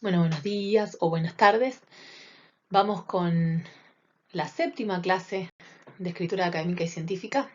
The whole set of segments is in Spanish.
Bueno, buenos días o buenas tardes. Vamos con la séptima clase de escritura académica y científica.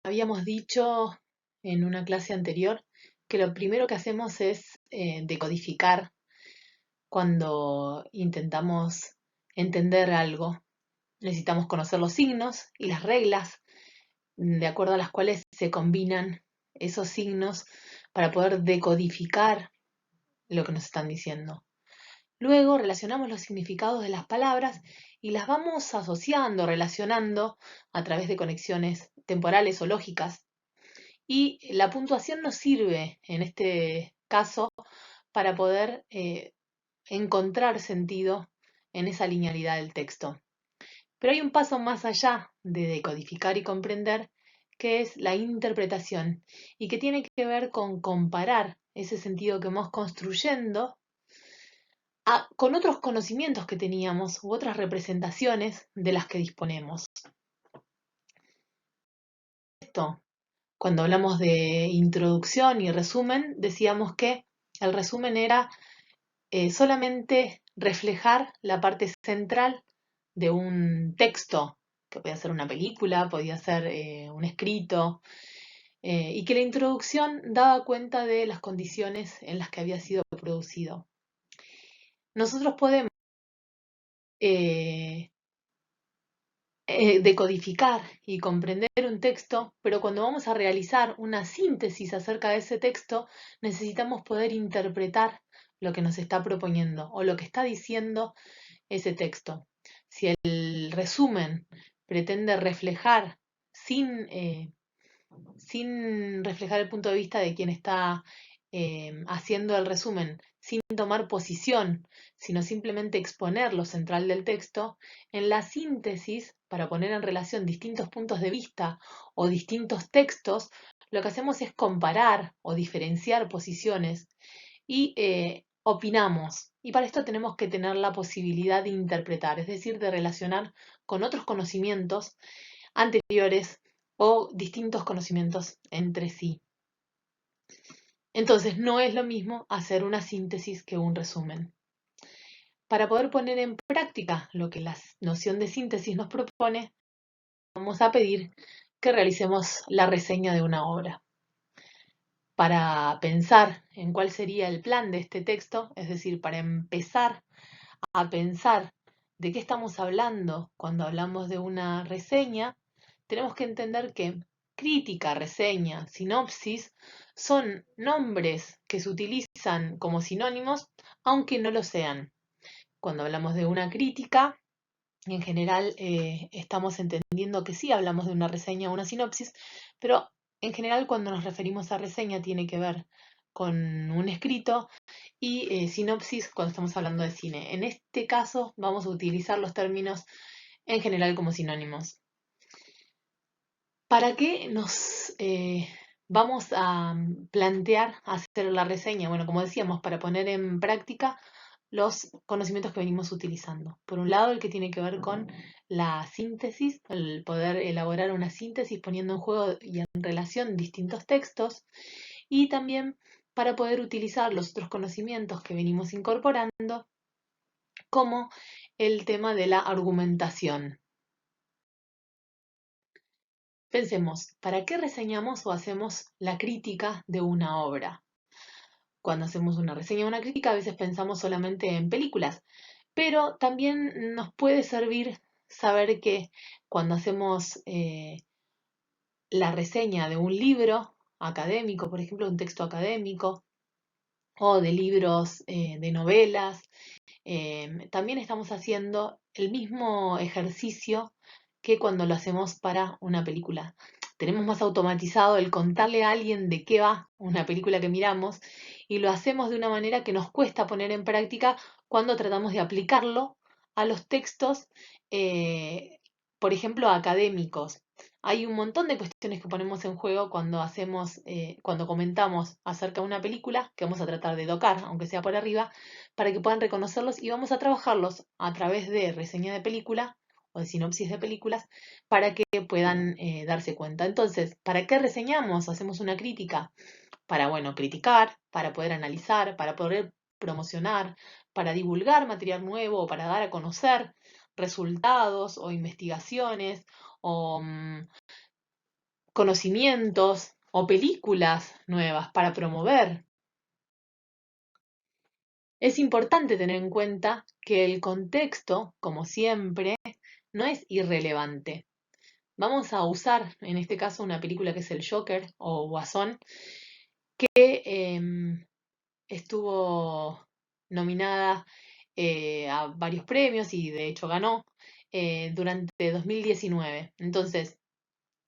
Habíamos dicho en una clase anterior que lo primero que hacemos es decodificar cuando intentamos entender algo. Necesitamos conocer los signos y las reglas de acuerdo a las cuales se combinan esos signos para poder decodificar lo que nos están diciendo. Luego relacionamos los significados de las palabras y las vamos asociando, relacionando a través de conexiones temporales o lógicas. Y la puntuación nos sirve en este caso para poder encontrar sentido en esa linealidad del texto. Pero hay un paso más allá de decodificar y comprender, que es la interpretación y que tiene que ver con comparar ese sentido que vamos construyendo con otros conocimientos que teníamos u otras representaciones de las que disponemos. Esto, cuando hablamos de introducción y resumen, decíamos que el resumen era solamente reflejar la parte central de un texto, que podía ser una película, podía ser un escrito, y que la introducción daba cuenta de las condiciones en las que había sido producido. Nosotros podemos eh, decodificar y comprender un texto, pero cuando vamos a realizar una síntesis acerca de ese texto, necesitamos poder interpretar lo que nos está proponiendo o lo que está diciendo ese texto. Si el resumen pretende reflejar sin reflejar el punto de vista de quien está haciendo el resumen, sin tomar posición, sino simplemente exponer lo central del texto, en la síntesis, para poner en relación distintos puntos de vista o distintos textos, lo que hacemos es comparar o diferenciar posiciones y opinamos. Y para esto tenemos que tener la posibilidad de interpretar, es decir, de relacionar con otros conocimientos anteriores o distintos conocimientos entre sí. Entonces, no es lo mismo hacer una síntesis que un resumen. Para poder poner en práctica lo que la noción de síntesis nos propone, vamos a pedir que realicemos la reseña de una obra. Para pensar en cuál sería el plan de este texto, es decir, para empezar a pensar de qué estamos hablando cuando hablamos de una reseña, tenemos que entender que crítica, reseña, sinopsis son nombres que se utilizan como sinónimos, aunque no lo sean. Cuando hablamos de una crítica, en general estamos entendiendo que sí hablamos de una reseña o una sinopsis, pero en general cuando nos referimos a reseña tiene que ver con un escrito y sinopsis cuando estamos hablando de cine. En este caso vamos a utilizar los términos en general como sinónimos. ¿Para qué nos vamos a plantear hacer la reseña? Bueno, como decíamos, para poner en práctica los conocimientos que venimos utilizando. Por un lado, el que tiene que ver con la síntesis, el poder elaborar una síntesis poniendo en juego y en relación distintos textos, y también para poder utilizar los otros conocimientos que venimos incorporando, como el tema de la argumentación. Pensemos, ¿para qué reseñamos o hacemos la crítica de una obra? Cuando hacemos una reseña o una crítica, a veces pensamos solamente en películas, pero también nos puede servir saber que cuando hacemos la reseña de un libro académico, por ejemplo, un texto académico, o de libros de novelas, también estamos haciendo el mismo ejercicio que cuando lo hacemos para una película. Tenemos más automatizado el contarle a alguien de qué va una película que miramos y lo hacemos de una manera que nos cuesta poner en práctica cuando tratamos de aplicarlo a los textos, por ejemplo, académicos. Hay un montón de cuestiones que ponemos en juego cuando cuando comentamos acerca de una película, que vamos a tratar de tocar, aunque sea por arriba, para que puedan reconocerlos y vamos a trabajarlos a través de reseña de película o de sinopsis de películas para que puedan darse cuenta. Entonces, ¿para qué reseñamos? Hacemos una crítica para, bueno, criticar, para poder analizar, para poder promocionar, para divulgar material nuevo o para dar a conocer resultados o investigaciones o conocimientos o películas nuevas para promover. Es importante tener en cuenta que el contexto, como siempre, no es irrelevante. Vamos a usar, en este caso, una película que es El Joker o Guasón, que estuvo nominada a varios premios y de hecho ganó durante 2019. Entonces,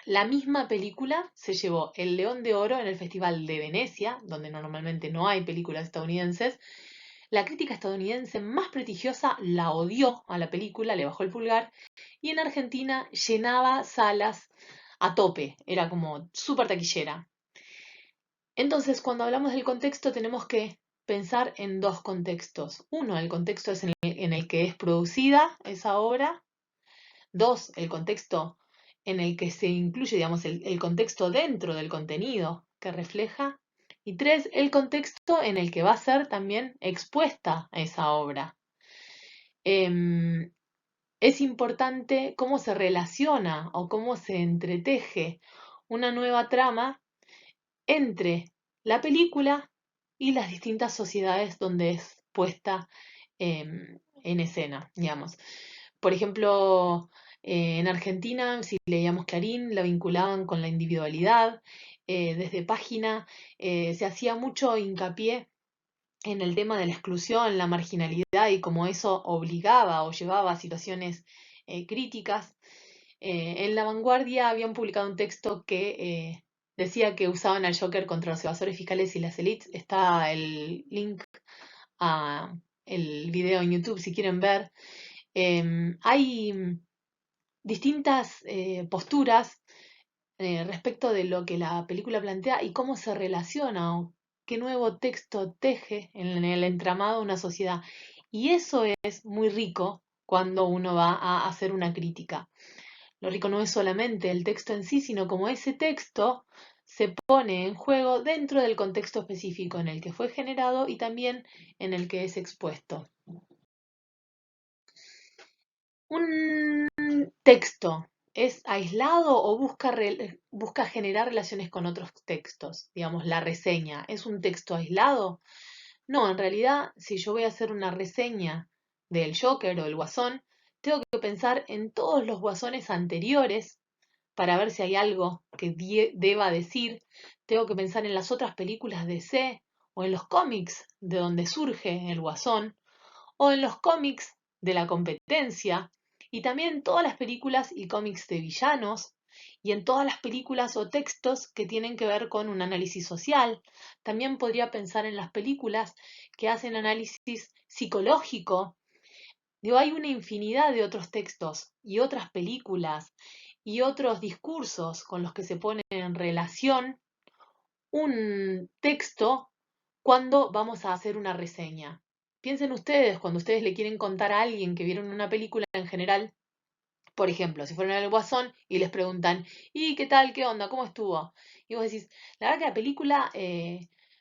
la misma película se llevó el León de Oro en el Festival de Venecia, donde normalmente no hay películas estadounidenses. La crítica estadounidense más prestigiosa la odió a la película, le bajó el pulgar, y en Argentina llenaba salas a tope, era como súper taquillera. Entonces, cuando hablamos del contexto, tenemos que pensar en dos contextos. Uno, el contexto es en el que es producida esa obra. Dos, el contexto en el que se incluye, digamos, el contexto dentro del contenido que refleja. Y tres, el contexto en el que va a ser también expuesta esa obra. Em, es importante cómo se relaciona o cómo se entreteje una nueva trama entre la película y las distintas sociedades donde es puesta en escena, digamos. Por ejemplo, en Argentina, si leíamos Clarín, la vinculaban con la individualidad. Desde Página se hacía mucho hincapié en el tema de la exclusión, la marginalidad y cómo eso obligaba o llevaba a situaciones críticas. En La Vanguardia habían publicado un texto que decía que usaban al Joker contra los evasores fiscales y las élites. Está el link a el video en YouTube si quieren ver. Hay distintas posturas respecto de lo que la película plantea y cómo se relaciona o qué nuevo texto teje en el entramado de una sociedad. Y eso es muy rico cuando uno va a hacer una crítica. Lo rico no es solamente el texto en sí, sino como ese texto se pone en juego dentro del contexto específico en el que fue generado y también en el que es expuesto. ¿Un texto es aislado o busca generar relaciones con otros textos? Digamos, la reseña, ¿es un texto aislado? No, en realidad, si yo voy a hacer una reseña del Joker o del Guasón, tengo que pensar en todos los guasones anteriores para ver si hay algo que deba decir. Tengo que pensar en las otras películas de DC o en los cómics de donde surge el Guasón o en los cómics de la competencia y también en todas las películas y cómics de villanos y en todas las películas o textos que tienen que ver con un análisis social. También podría pensar en las películas que hacen análisis psicológico. Digo, hay una infinidad de otros textos y otras películas y otros discursos con los que se pone en relación un texto cuando vamos a hacer una reseña. Piensen ustedes, cuando ustedes le quieren contar a alguien que vieron una película en general, por ejemplo, si fueron al Guasón y les preguntan, ¿y qué tal? ¿Qué onda? ¿Cómo estuvo? Y vos decís, la verdad que la película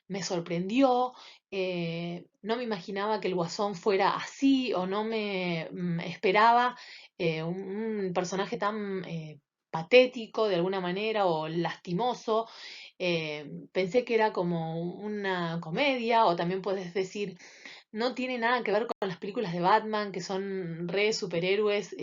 me sorprendió, no me imaginaba que el Guasón fuera así o no me esperaba un personaje tan patético de alguna manera o lastimoso. Pensé que era como una comedia o también puedes decir, no tiene nada que ver con las películas de Batman, que son re superhéroes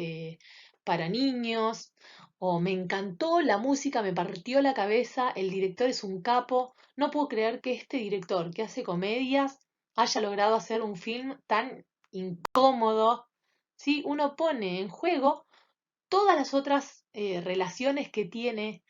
para niños. O me encantó la música, me partió la cabeza, el director es un capo. No puedo creer que este director que hace comedias haya logrado hacer un film tan incómodo. ¿Sí? Uno pone en juego todas las otras relaciones que tiene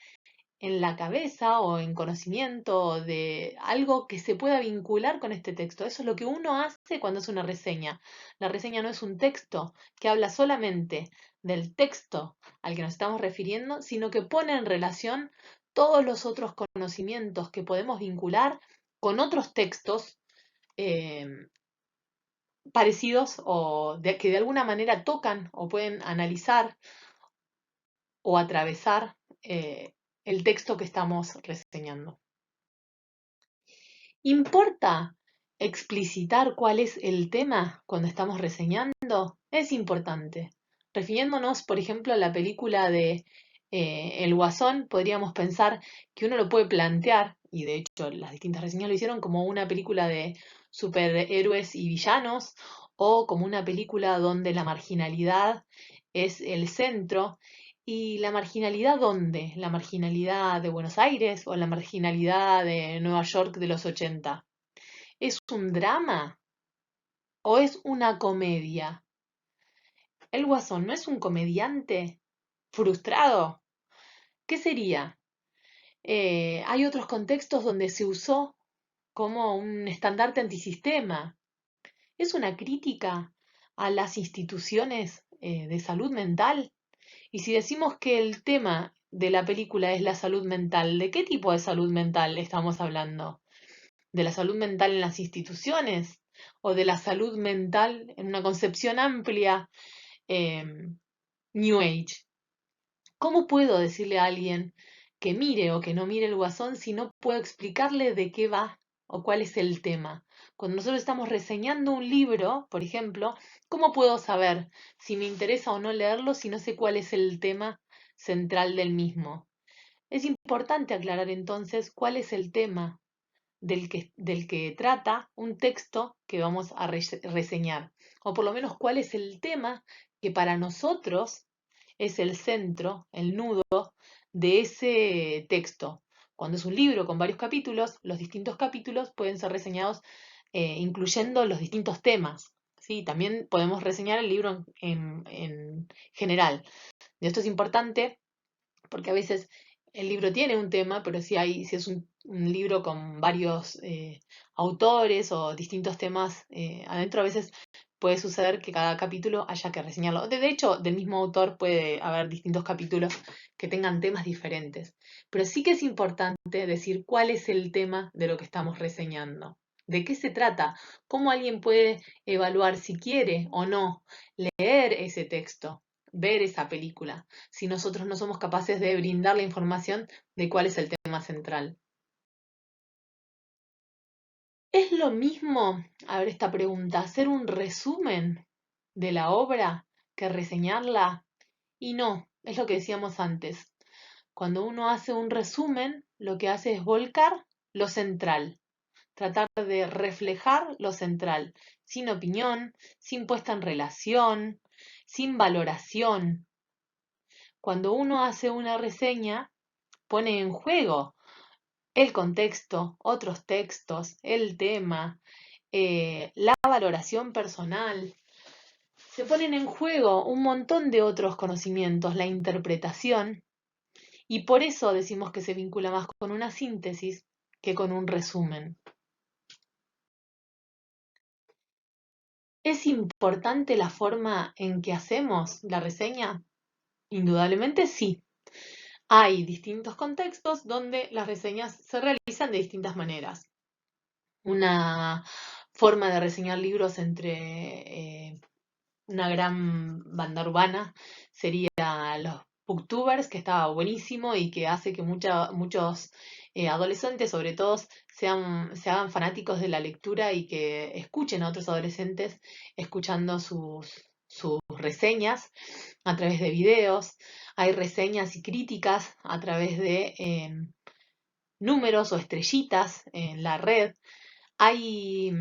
en la cabeza o en conocimiento de algo que se pueda vincular con este texto. Eso es lo que uno hace cuando hace una reseña. La reseña no es un texto que habla solamente del texto al que nos estamos refiriendo, sino que pone en relación todos los otros conocimientos que podemos vincular con otros textos eh, parecidos o que de alguna manera tocan o pueden analizar o atravesar el texto que estamos reseñando. ¿Importa explicitar cuál es el tema cuando estamos reseñando? Es importante. Refiriéndonos, por ejemplo, a la película de El Guasón, podríamos pensar que uno lo puede plantear, y de hecho las distintas reseñas lo hicieron, como una película de superhéroes y villanos, o como una película donde la marginalidad es el centro. ¿Y la marginalidad dónde? ¿La marginalidad de Buenos Aires o la marginalidad de Nueva York de los 80? ¿Es un drama o es una comedia? El Guasón no es un comediante frustrado. ¿Qué sería? Hay otros contextos donde se usó como un estandarte antisistema. ¿Es una crítica a las instituciones de salud mental? Y si decimos que el tema de la película es la salud mental, ¿de qué tipo de salud mental estamos hablando? ¿De la salud mental en las instituciones? ¿O de la salud mental en una concepción amplia, eh, New Age? ¿Cómo puedo decirle a alguien que mire o que no mire el Guasón si no puedo explicarle de qué va o cuál es el tema? Cuando nosotros estamos reseñando un libro, por ejemplo, ¿cómo puedo saber si me interesa o no leerlo si no sé cuál es el tema central del mismo? Es importante aclarar entonces cuál es el tema del que trata un texto que vamos a reseñar, o por lo menos cuál es el tema que para nosotros es el centro, el nudo de ese texto. Cuando es un libro con varios capítulos, los distintos capítulos pueden ser reseñados incluyendo los distintos temas. ¿Sí? También podemos reseñar el libro en general. Y esto es importante porque a veces el libro tiene un tema, pero si es un libro con varios autores o distintos temas adentro, a veces puede suceder que cada capítulo haya que reseñarlo. De hecho, del mismo autor puede haber distintos capítulos que tengan temas diferentes. Pero sí que es importante decir cuál es el tema de lo que estamos reseñando. ¿De qué se trata? ¿Cómo alguien puede evaluar si quiere o no leer ese texto, ver esa película, si nosotros no somos capaces de brindar la información de cuál es el tema central? ¿Es lo mismo, a ver esta pregunta, hacer un resumen de la obra que reseñarla? Y no, es lo que decíamos antes. Cuando uno hace un resumen, lo que hace es volcar lo central, tratar de reflejar lo central, sin opinión, sin puesta en relación, sin valoración. Cuando uno hace una reseña, pone en juego el contexto, otros textos, el tema, la valoración personal. Se ponen en juego un montón de otros conocimientos, la interpretación, y por eso decimos que se vincula más con una síntesis que con un resumen. ¿Es importante la forma en que hacemos la reseña? Indudablemente sí. Hay distintos contextos donde las reseñas se realizan de distintas maneras. Una forma de reseñar libros entre una gran banda urbana sería los booktubers, que está buenísimo y que hace que muchos adolescentes, sobre todo, se hagan fanáticos de la lectura y que escuchen a otros adolescentes escuchando sus reseñas a través de videos. Hay reseñas y críticas a través de números o estrellitas en la red. Hay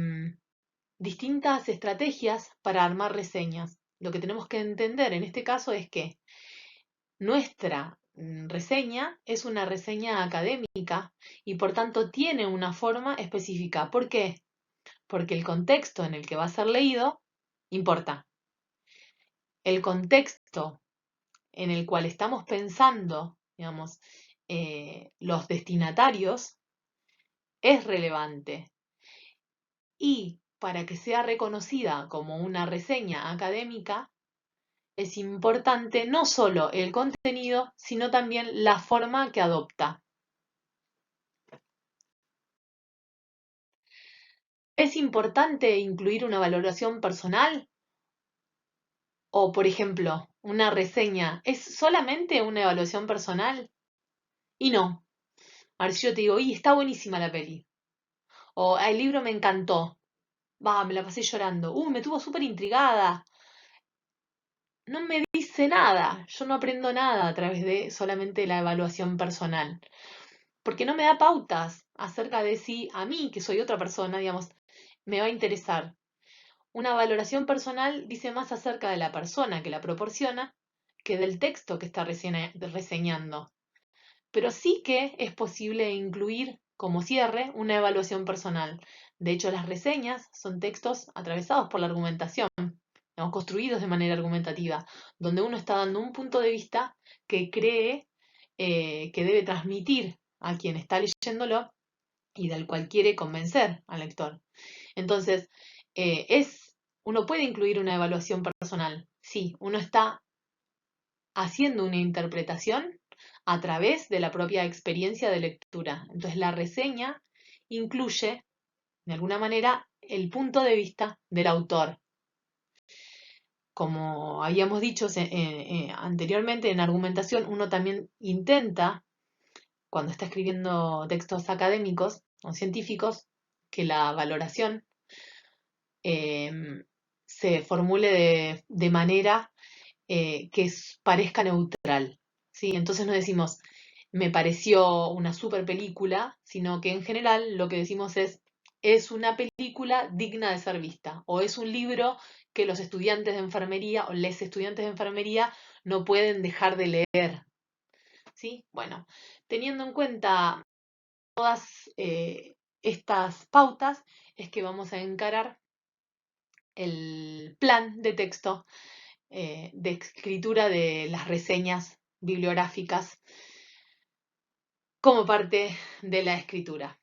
distintas estrategias para armar reseñas. Lo que tenemos que entender en este caso es que nuestra reseña es una reseña académica y por tanto tiene una forma específica. ¿Por qué? Porque el contexto en el que va a ser leído importa. El contexto en el cual estamos pensando, digamos, los destinatarios es relevante. Y para que sea reconocida como una reseña académica, es importante no solo el contenido, sino también la forma que adopta. ¿Es importante incluir una valoración personal? O, por ejemplo, una reseña, ¿es solamente una evaluación personal? Y no. A ver si yo te digo, y está buenísima la peli. O el libro me encantó, va, me la pasé llorando, me tuvo súper intrigada. No me dice nada, yo no aprendo nada a través de solamente la evaluación personal, porque no me da pautas acerca de si a mí, que soy otra persona, digamos, me va a interesar. Una valoración personal dice más acerca de la persona que la proporciona que del texto que está reseñando. Pero sí que es posible incluir como cierre una evaluación personal. De hecho, las reseñas son textos atravesados por la argumentación, digamos, construidos de manera argumentativa, donde uno está dando un punto de vista que cree que debe transmitir a quien está leyéndolo y del cual quiere convencer al lector. Entonces, uno puede incluir una evaluación personal. Sí, uno está haciendo una interpretación a través de la propia experiencia de lectura. Entonces, la reseña incluye, de alguna manera, el punto de vista del autor. Como habíamos dicho anteriormente en argumentación, uno también intenta, cuando está escribiendo textos académicos o científicos, que la valoración se formule de manera que parezca neutral, ¿sí? Entonces no decimos, me pareció una super película, sino que en general lo que decimos es una película digna de ser vista, o es un libro que los estudiantes de enfermería o les estudiantes de enfermería no pueden dejar de leer, ¿sí? Bueno, teniendo en cuenta todas estas pautas, es que vamos a encarar el plan de texto de escritura de las reseñas bibliográficas como parte de la escritura.